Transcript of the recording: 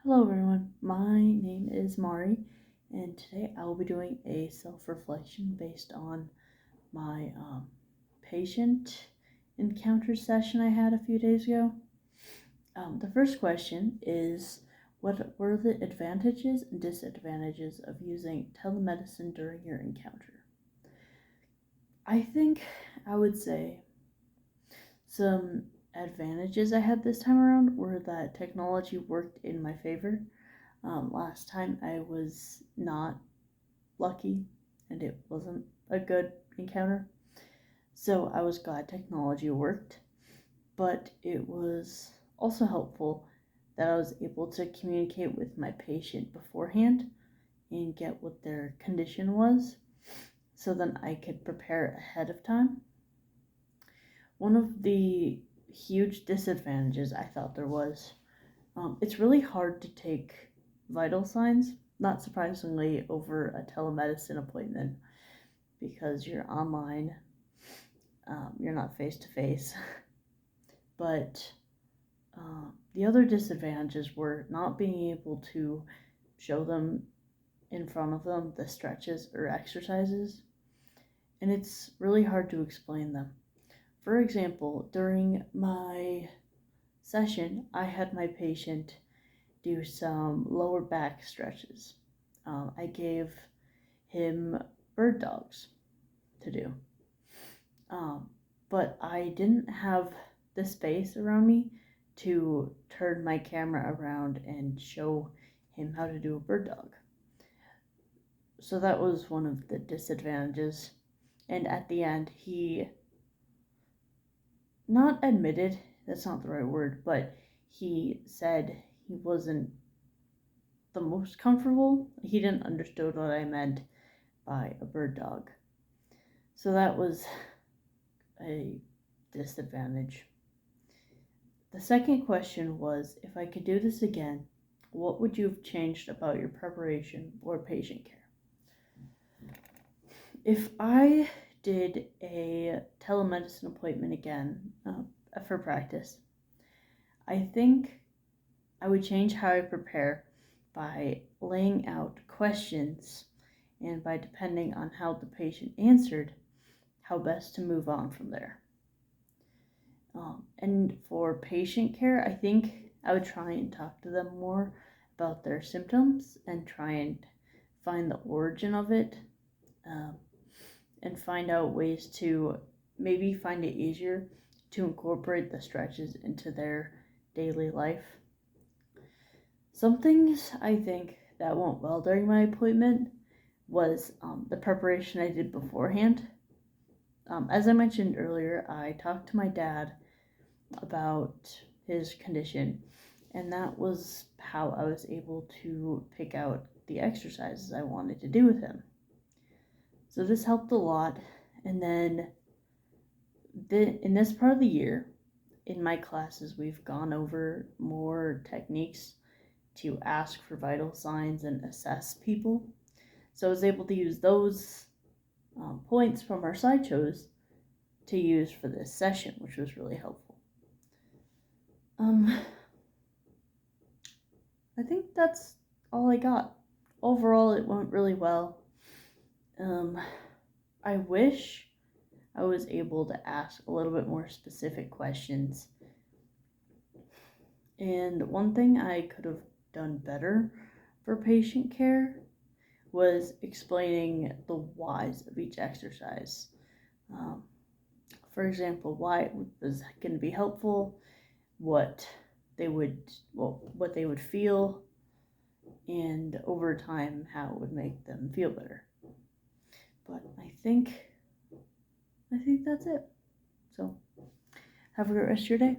Hello everyone, my name is Mari, and today I will be doing a self-reflection based on my patient encounter session I had a few days ago. The first question is, what were the advantages and disadvantages of using telemedicine during your encounter? I think I would say some advantages I had this time around were that technology worked in my favor. Last time I was not lucky and it wasn't a good encounter. So I was glad technology worked, but it was also helpful that I was able to communicate with my patient beforehand and get what their condition was so then I could prepare ahead of time. One of the huge disadvantages I thought there was, it's really hard to take vital signs, not surprisingly, over a telemedicine appointment because you're online, you're not face to face. But the other disadvantages were not being able to show them in front of them the stretches or exercises, and it's really hard to explain them. For example, during my session, I had my patient do some lower back stretches. I gave him bird dogs to do. But I didn't have the space around me to turn my camera around and show him how to do a bird dog. So that was one of the disadvantages. And at the end, he not admitted, that's not the right word, but he said he wasn't the most comfortable. He didn't understand what I meant by a bird dog. So that was a disadvantage. The second question was, if I could do this again, what would you have changed about your preparation or patient care? If I did a telemedicine appointment again for practice, I think I would change how I prepare by laying out questions and by depending on how the patient answered, how best to move on from there. And for patient care, I think I would try and talk to them more about their symptoms and try and find the origin of it, and find out ways to maybe find it easier to incorporate the stretches into their daily life. Some things I think that went well during my appointment was the preparation I did beforehand. As I mentioned earlier, I talked to my dad about his condition, and that was how I was able to pick out the exercises I wanted to do with him. So this helped a lot. And then in this part of the year, in my classes, we've gone over more techniques to ask for vital signs and assess people. So I was able to use those points from our sideshows to use for this session, which was really helpful. I think that's all I got. Overall, it went really well. I wish I was able to ask a little bit more specific questions. And one thing I could have done better for patient care was explaining the whys of each exercise. For example, why it was going to be helpful, what they would feel, and over time how it would make them feel better. But I think that's it. So have a great rest of your day.